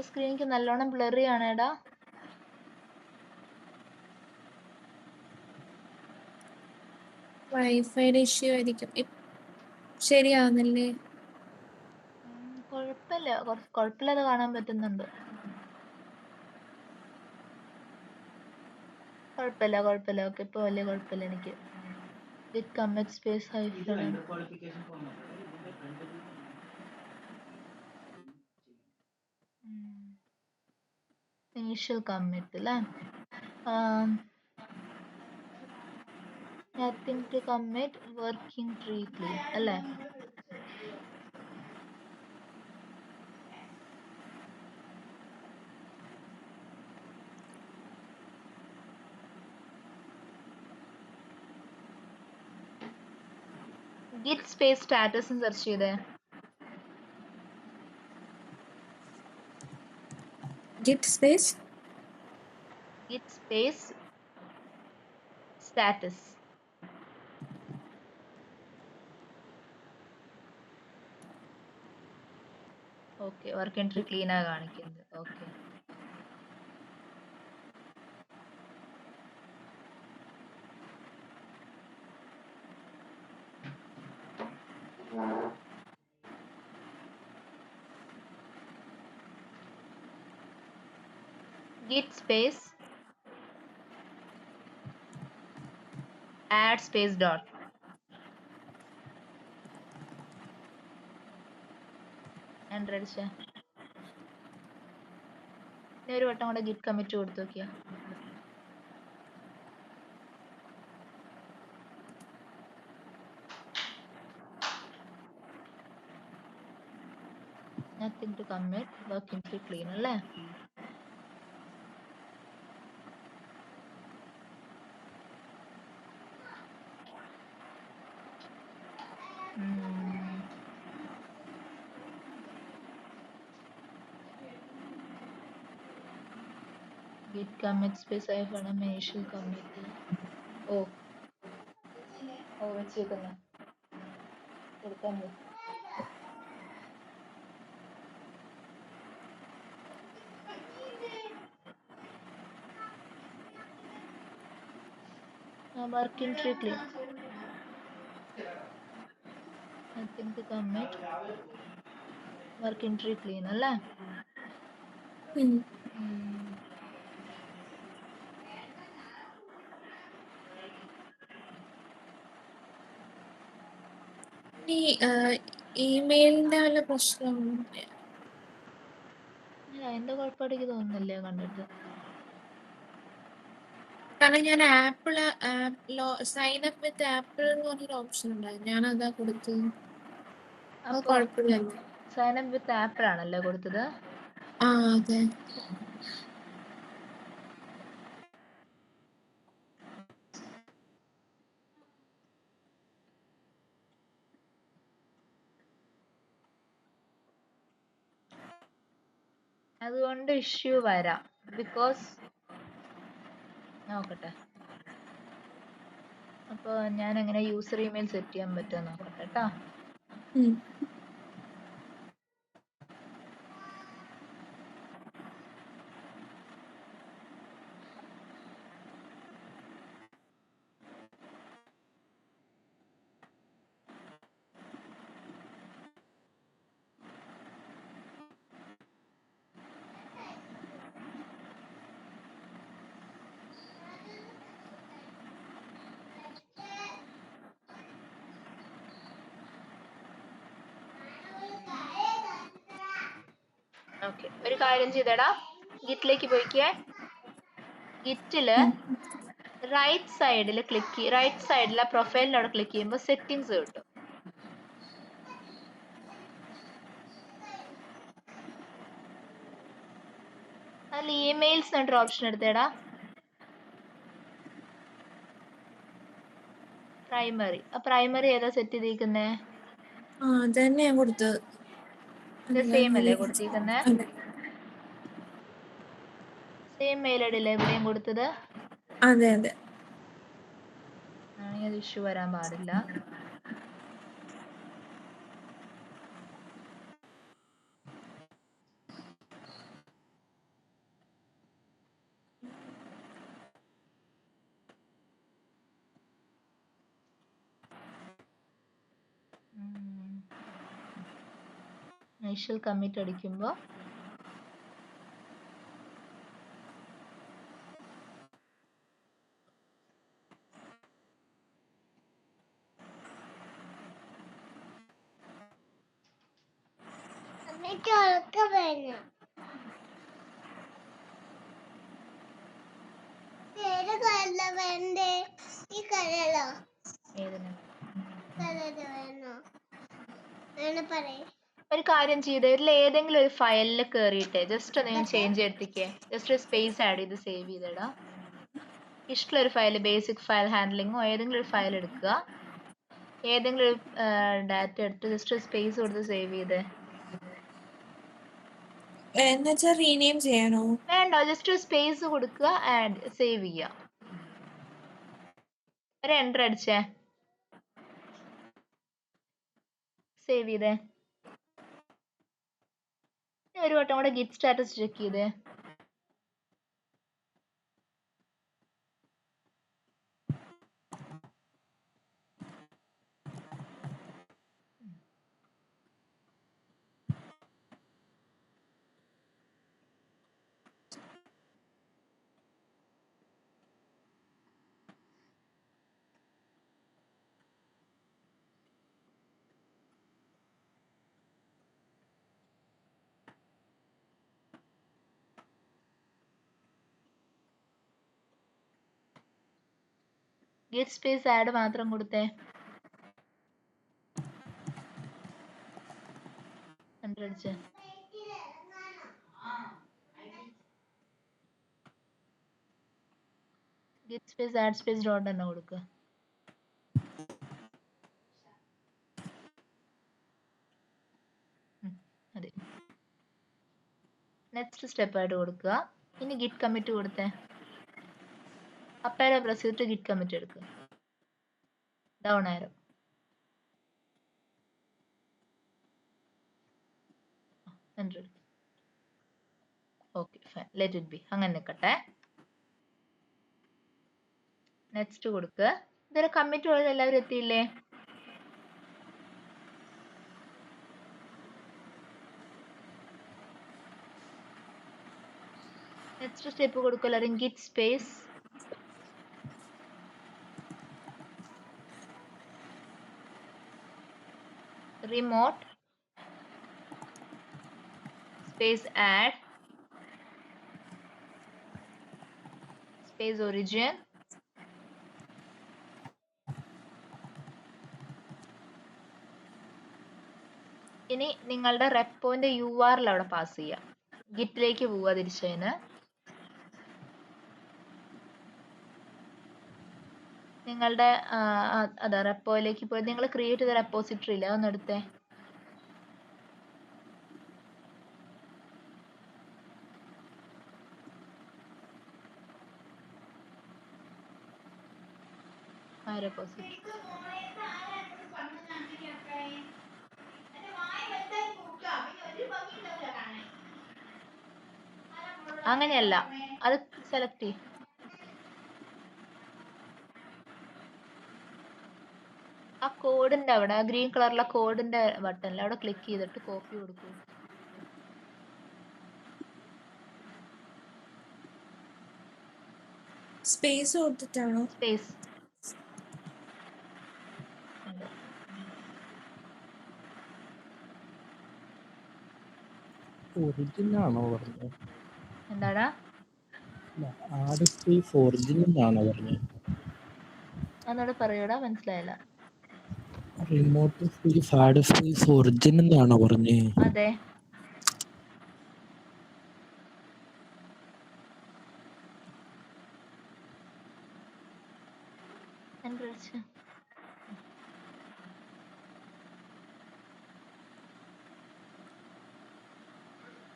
സ്ക്രീൻ എനിക്ക് നല്ലോണം ബ്ലറി ആണ് എടാ. വൈഫൈയുടെ ഇഷ്യൂ ആയിരിക്കും. ശരിയാവുന്നില്ലേ? കുഴപ്പമില്ല, കുഴപ്പമില്ലാതെ കാണാൻ പറ്റുന്നുണ്ട്. കുഴപ്പമില്ല. ഓക്കെ, ഇപ്പൊ വലിയ കുഴപ്പമില്ല എനിക്ക്. Git commit space hyphen initial commit അല്ലേ? Nothing to commit working tree clean അല്ലേ? ഗിറ്റ് സ്പേസ് സ്റ്റാറ്റസ് സെർച്ച് ചെയ്തേ. Git space status. Okay, work entry clean ആ കാണിക്കുന്നത്. Okay, git space add space dot enter അടിച്ചേ. ഇനി ഒരു വട്ടം കൂടെ git commit കൊടുത്തു നോക്കിയാ. nothing to commit working tree clean അല്ലേ? git commit space hyphen initial commit. ഓ വെച്ചേക്കുന്ന കൊടുക്കാൻ പോ. working tree clean. nothing to commit working tree clean അല്ലേ? ഈ ഇമെയിലിന്റെ വല്ല പ്രശ്നമാണ്. എന്റെ കുഴപ്പമായിട്ട് എനിക്ക് തോന്നുന്നില്ല കണ്ടിട്ട്. കാരണം ഞാൻ സൈൻ അപ്പ് വിത്ത് ആപ്പിൾ എന്ന് പറഞ്ഞൊരു ഓപ്ഷൻ ഉണ്ടായിരുന്നു, ഞാൻ അതാ കൊടുത്തത്. അത് കുഴപ്പമില്ല. സൈൻ അപ്പ് വിത്ത് ആപ്പിൾ ആണല്ലേ കൊടുത്തത്? അതുകൊണ്ട് ഇഷ്യൂ വരാം. ബിക്കോസ് നോക്കട്ടെ, അപ്പൊ ഞാൻ എങ്ങനെ യൂസർ ഇമെയിൽ സെറ്റ് ചെയ്യാൻ പറ്റുമോ നോക്കട്ടെ കേട്ടോ. ഉം. ഓക്കെ, ഒരു കാര്യം ചെയ്തടാ, ഗിറ്റിലേക്ക് പോയിക്കേ. ഗിറ്റില് റൈറ്റ് സൈഡിൽ റൈറ്റ് സൈഡിലെ പ്രൊഫൈലിന്റെ അവിടെ ക്ലിക്ക് ചെയ്യുമ്പോൾ സെറ്റിംഗ്സ് കിട്ടും. അതിൽ ഇമെയിൽസ് എന്നൊരു ഓപ്ഷൻ എടുത്തേടാ. പ്രൈമറി, പ്രൈമറി ഏതാ സെറ്റ് ചെയ്തിരിക്കുന്നേ? അത് തന്നെ ഞാൻ കൊടുത്തത്. സെയിം അല്ലേ കൊടുത്തിരിക്കുന്നേ? സെയിം മെയിൽ ഐ ഡി അല്ലേ എവിടെയും കൊടുത്തത്? അതെ അതെ. ആണെങ്കിൽ അത് ഇഷ്യൂ വരാൻ പാടില്ല. ഇനിഷ്യൽ കമ്മിറ്റ് അടിക്കുമ്പോൾ ഒരു കാര്യം ചെയ്ത് ഇതിൽ ഏതെങ്കിലും ഒരു ഫയലിൽ കയറിയിട്ട് ജസ്റ്റ് ഒന്ന് ചേഞ്ച് എടുത്തിക്കേ. ജസ്റ്റ് ഒരു സ്പേസ് ആഡ് ചെയ്ത് സേവ് ചെയ്തിടാം. ഇഷ്ടമുള്ള ഒരു ഫയൽ, ബേസിക് ഫയൽ ഹാൻഡ്ലിങ്ങോ ഏതെങ്കിലും ഒരു ഫയൽ എടുക്കുക. ഏതെങ്കിലും ഒരു ഡാറ്റ എടുത്ത് ജസ്റ്റ് സ്പേസ് കൊടുത്ത് സേവ് ചെയ്തേ. എന്നുവെച്ചാ റീനെയിം ചെയ്യാനോ? വേണ്ട, ജസ്റ്റ് ഒരു സ്പേസ് കൊടുക്കുക, ആഡ് സേവ് ചെയ്യുക. ഒരു എൻ്റർ അടിച്ചേ, സേവ് ചെയ്തേ. ഒരു വട്ടം കൂടെ ഗിറ്റ് സ്റ്റാറ്റസ് ചെക്ക് ചെയ്തേ. ഗിറ്റ് സ്പേസ് ആഡ് മാത്രം കൊടുത്തേ. എൻ്റർ അടിച്ചേ. Git space add space dot തന്നെ കൊടുക്കുക. അതെ, നെക്സ്റ്റ് സ്റ്റെപ്പ് ആയിട്ട് കൊടുക്കുക. ഇനി ഗിറ്റ് കമ്മിറ്റ് കൊടുത്തേ. അപ്പ് ആരോ പ്രസ് ചെയ്തിട്ട് ഗിറ്റ് കമ്മിറ്റ് എടുക്കുക. Down arrow. എൻ്റർ എടുക്കുക. Okay fine, let it be, അങ്ങനെ നിൽക്കട്ടെ. നെക്സ്റ്റ് കൊടുക്കുക. ഇതൊരു കമ്മിറ്റ് പോയത് എല്ലാവരും എത്തിയില്ലേ? നെക്സ്റ്റ് സ്റ്റെപ്പ് കൊടുക്കുക എല്ലാവരും. Git space remote space add space origin ഇനി നിങ്ങളുടെ റെപ്പോന്റെ URL അവിടെ പാസ് ചെയ്യാം. ഗിറ്റിലേക്ക് പോവുക തിരിച്ചതിന്. നിങ്ങളുടെ അതാ റെപ്പോയിലേക്ക് പോയി നിങ്ങൾ ക്രിയേറ്റ് ചെയ്ത റെപ്പോസിറ്ററി ഇല്ല, അതൊന്ന് എടുത്തേ. ആ repository. അങ്ങനെയല്ല, അത് സെലക്ട് ചെയ്യും. ആ കോഡിന്റെ അവിടെ, ആ ഗ്രീൻ കളറിലെ കോഡിന്റെ ബട്ടണിൽ അവിടെ ക്ലിക്ക് ചെയ്തിട്ട് കോപ്പി കൊടുക്കൂ. സ്പേസ് കൊടുത്തിട്ടാണോ? സ്പേസ്. ഒറിജിൻ ആണോ പറഞ്ഞത്? എന്താടാ? ആഡ് സ്പേസ് ഒറിജിൻ ആണോ പറഞ്ഞത്? എന്നോട് പറയൂടാ, മനസ്സിലായില്ല. Remote space add space origin എന്നാണോ പറഞ്ഞേ? അതെ.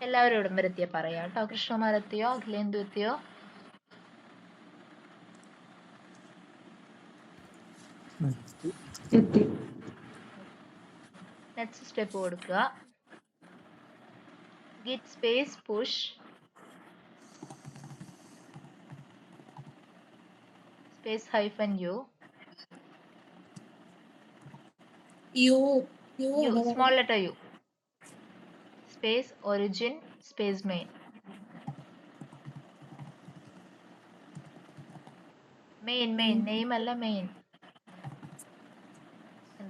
എല്ലാവരും ഇവിടം വരെ എത്തിയോ പറയാം കേട്ടോ. കൃഷ്ണകുമാർ എത്തിയോ? അഖിലേന്ദു എത്തിയോ? എത്തി. നെക്സ്റ്റ് സ്റ്റെപ്പ് കൊടുക്കുക. git space push space -u small letter u space origin space main. name അല്ല main.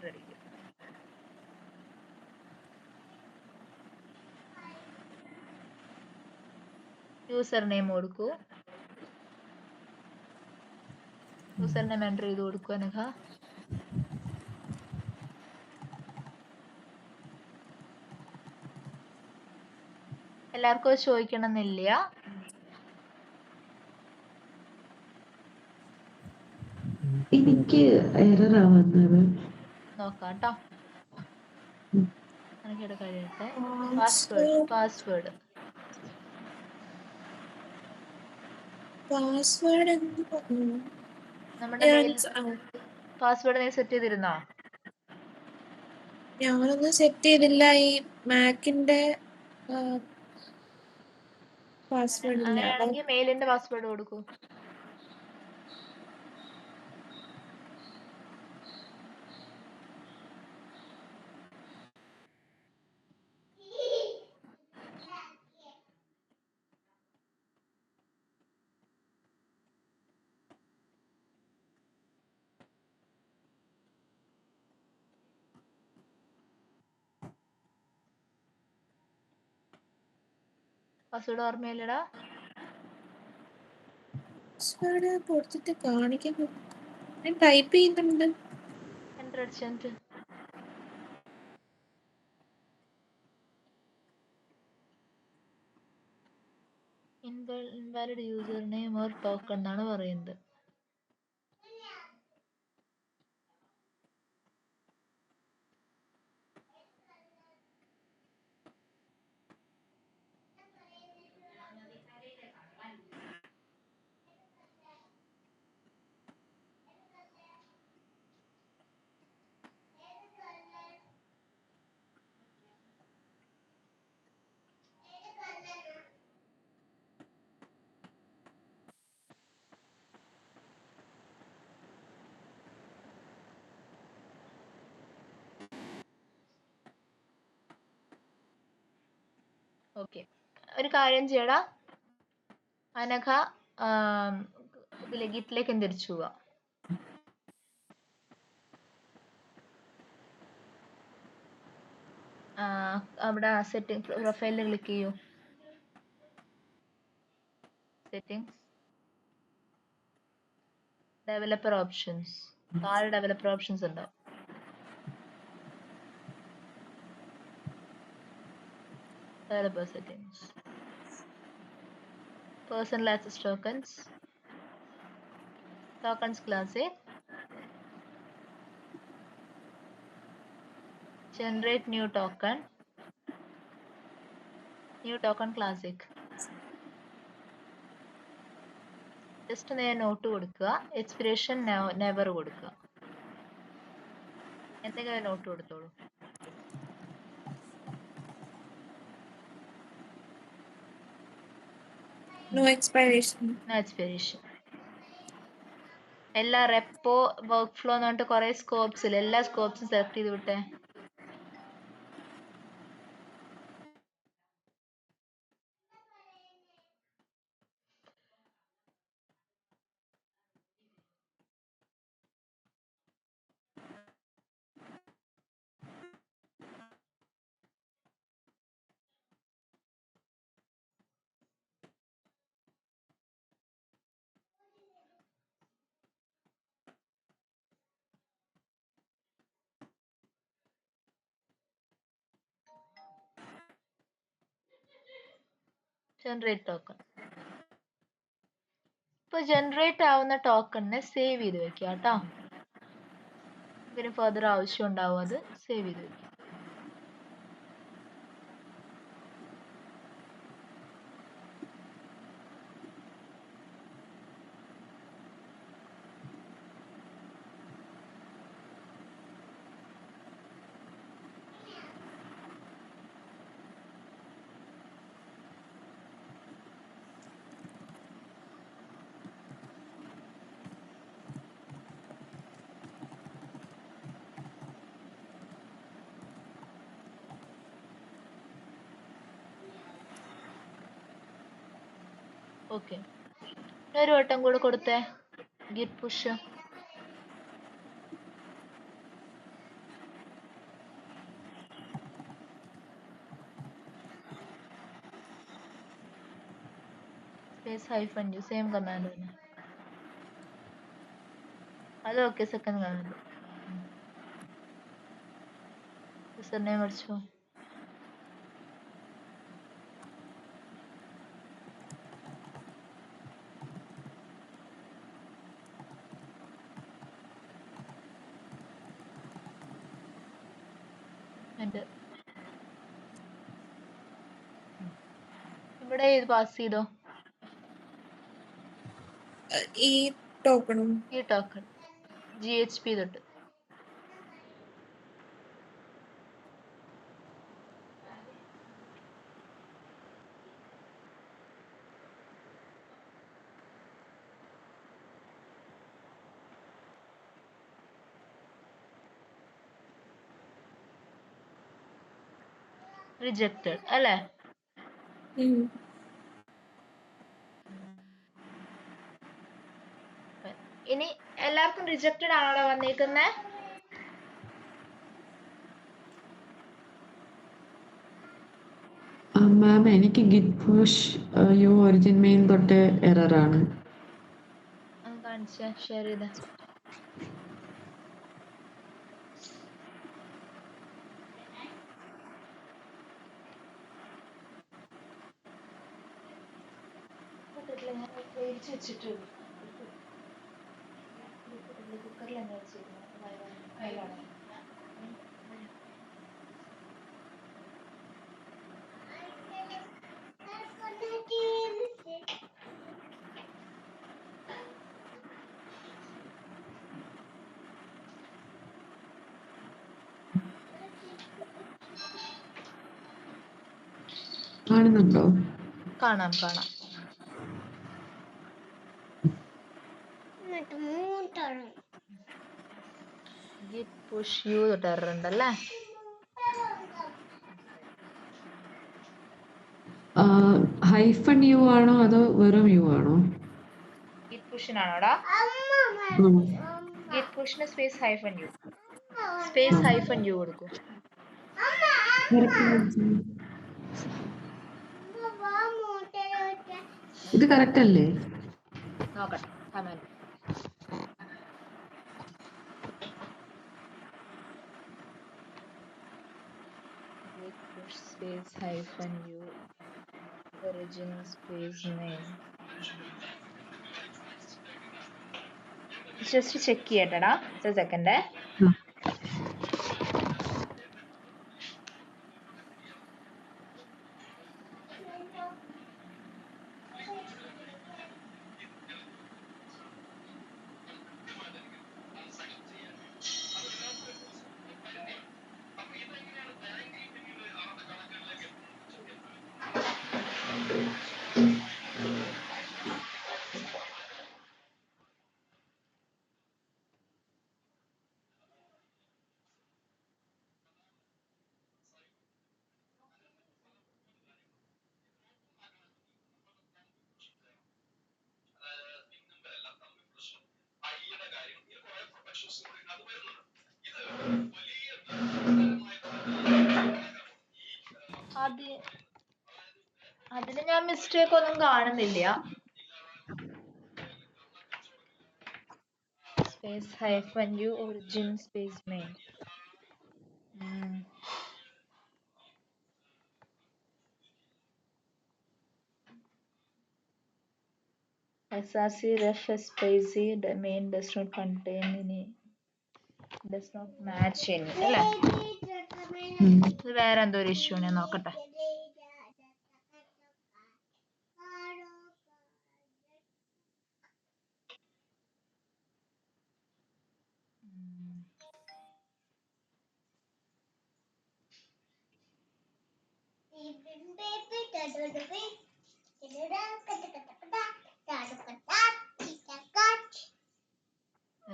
ready. യൂസർ നെയിം കൊടുക്കൂ. യൂസർ നെയിം എൻ്റർ ചെയ്ത് കൊടുക്കൂ അനഘ. എല്ലാവർക്കും ചോദിക്കണമെന്നില്ല. എനിക്ക് എററാ വന്നത്. നോക്കാം കേട്ടോ. ഉം. എനിക്കിവിടെ കഴിയട്ടെ. പാസ്വേഡ് പാസ്വേഡ് എന്ത് പറഞ്ഞു? നമ്മുടെ മെയിൽ പാസ്വേഡ് നീ സെറ്റ് ചെയ്തിരുന്നോ? ഞാനൊന്നും സെറ്റ് ചെയ്തില്ല. ഈ മാക്കിന്റെ പാസ്വേഡ് ഇല്ല. അങ്ങനെയാണെങ്കിൽ മെയിലിന്റെ പാസ്വേഡ് കൊടുക്കൂ. പാസ്വേഡ് ഓർമ്മയില്ലടാ? പാസ്വേഡ് കൊടുത്തിട്ട് കാണിക്കാൻ ഞാൻ ടൈപ്പ് ചെയ്യുന്നുണ്ട്. എൻ്റർ അടിച്ചിട്ട് invalid user name or token എന്നാണ് പറയുന്നത്. ഓക്കെ, ഒരു കാര്യം ചെയ്യടാ അനഘ, ഇതിലെ ഗിറ്റിലേക്ക് തിരിച്ചു പോവാ. അവിടെ സെറ്റിംഗ് പ്രൊഫൈലിൽ ക്ലിക്ക് ചെയ്യൂ. Settings, developer options. താഴെ ഡെവലപ്പർ ഓപ്ഷൻസ് ഉണ്ടാവും. Developer settings, personal access tokens, tokens classic, generate new token classic. Just നേരെ നോട്ട് കൊടുക്കുക. എക്സ്പിരേഷൻ നെവർ കൊടുക്കുക. എന്തെങ്കിലും നോട്ട് കൊടുത്തോളൂ. No expiration. No expiration. എല്ലാ റെപ്പോ വർക്ക് ഫ്ലോ എന്ന് പറഞ്ഞിട്ട് കുറെ സ്കോപ്സ് ഇല്ല, എല്ലാ സ്കോപ്സും സെലക്ട് ചെയ്ത് വിട്ടേ. Generate token. ഇപ്പൊ ജനറേറ്റ് ആവുന്ന ടോക്കണിനെ സേവ് ചെയ്ത് വെക്കുക കേട്ടോ. ഇതിന് ഫർദർ ആവശ്യം ഉണ്ടാവും, അത് സേവ് ചെയ്ത് വെക്കുക. ഓക്കെ, ഒരു വട്ടം കൂടെ കൊടുത്തേ git push. Space hyphen U, same command തന്നെ. അത് okay, second command. User name അടിച്ചോ. ഇവിടെ ഇത് പാസ് ചെയ്തോ, ഈ ടോക്കണും. ഈ ടോക്കൺ GHP തൊട്ട്. റിജക്റ്റഡ് അല്ലേ? ഇനി എല്ലാവർക്കും റിജക്റ്റഡ് ആണോ വന്നേക്കുന്നേ? മാം എനിക്ക് git push u origin main തൊട്ട് എറർ ആണ്. കാണിച്ചേ, ഷെയർ ചെയ്തേ. കാണുന്നുണ്ടോ? കാണാം കാണാം. ഗിറ്റ് പുഷ് യു തൊട്ട് എറർ ഉണ്ടല്ലേ? ഹൈഫൺ യു ആണോ അതോ വെറും യു ആണോ? ഗിറ്റ് പുഷിനാണോടാ? ഗിറ്റ് പുഷിന് space hyphen u, space hyphen u കൊടുക്കൂ. ഇത് കറക്റ്റ് അല്ലേ? നോക്കട്ടെ command. Git push space hyphen u origin space name. Just check ചെയ്യട്ടെടാ, ഒരു സെക്കൻഡ്. അതില് ഞാൻ മിസ്റ്റേക്ക് ഒന്നും കാണുന്നില്ല. Space hyphen u origin space main. SRC ref space the main does not contain any, does not match any അല്ലേ? ഇത് വേറെ എന്തോ ഒരു ഇഷ്യൂ ഞാൻ നോക്കട്ടെ.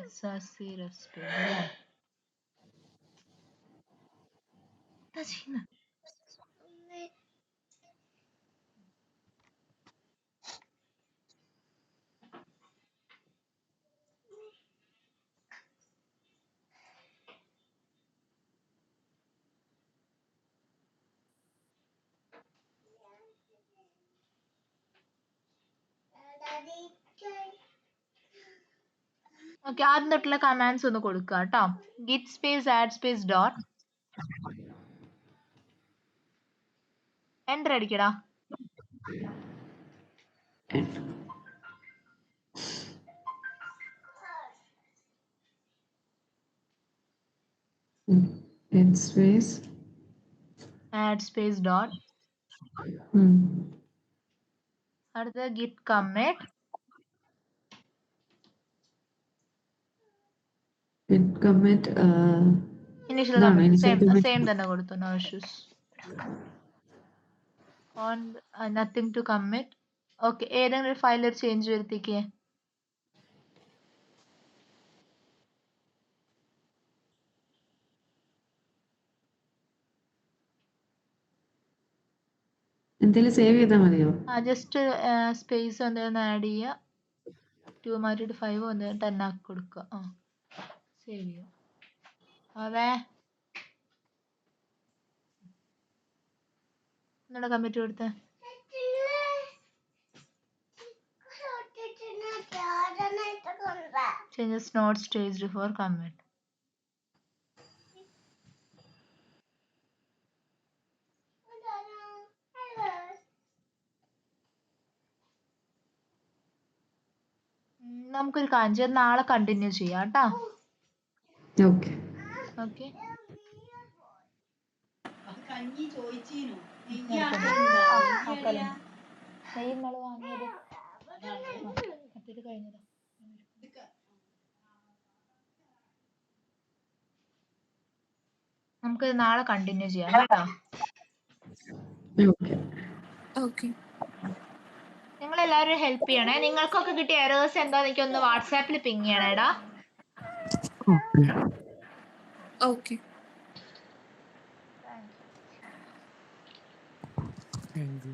SRC ref space അല്ലേ? എന്താ ചെയ്യുന്നെ? ഓക്കെ, ആദ്യം തൊട്ടുള്ള കമാൻഡ്സ് ഒന്ന് കൊടുക്കുക കേട്ടോ. Git space add space dot enter അടിക്കടാ. Space add space dot. അടുത്ത git commit. Commit initial commit same തന്നെ കൊടുത്തു. No issues. On nothing to commit. Okay, ഏതെങ്കിലും ഒരു ഫയൽ ഒരു ചേഞ്ച് വരുത്തിക്കേ. എന്തെങ്കിലും സേവ് ചെയ്താൽ മതിയോ? ജസ്റ്റ് സ്പേസ് എന്തെങ്കിലും ആഡ് ചെയ്യുക. 2 മാറ്റിയിട്ട് 5 ഒന്ന് 10 ആക്കി കൊടുക്കുക. സേവ് ചെയ്യുക. അതെ, ഒന്നുകൂടെ കമ്മിറ്റ് കൊടുത്തേ. Changes not staged for commit. നമുക്കൊരു കാര്യം ചെയ്യാം, നാളെ കണ്ടിന്യൂ ചെയ്യാം കേട്ടോ. ഓക്കെ ഓക്കെ, നമുക്ക് നാളെ കണ്ടിന്യൂ ചെയ്യാം കേട്ടോ. ഓക്കെ. നിങ്ങൾ എല്ലാവരും ഹെൽപ്പ് ചെയ്യണേ. നിങ്ങൾക്കൊക്കെ കിട്ടിയ എറേഴ്സ് എന്താ എനിക്ക് ഒന്ന് വാട്സാപ്പിൽ പിങ് ചെയ്യണേടാ. ഓക്കെ. Thank you.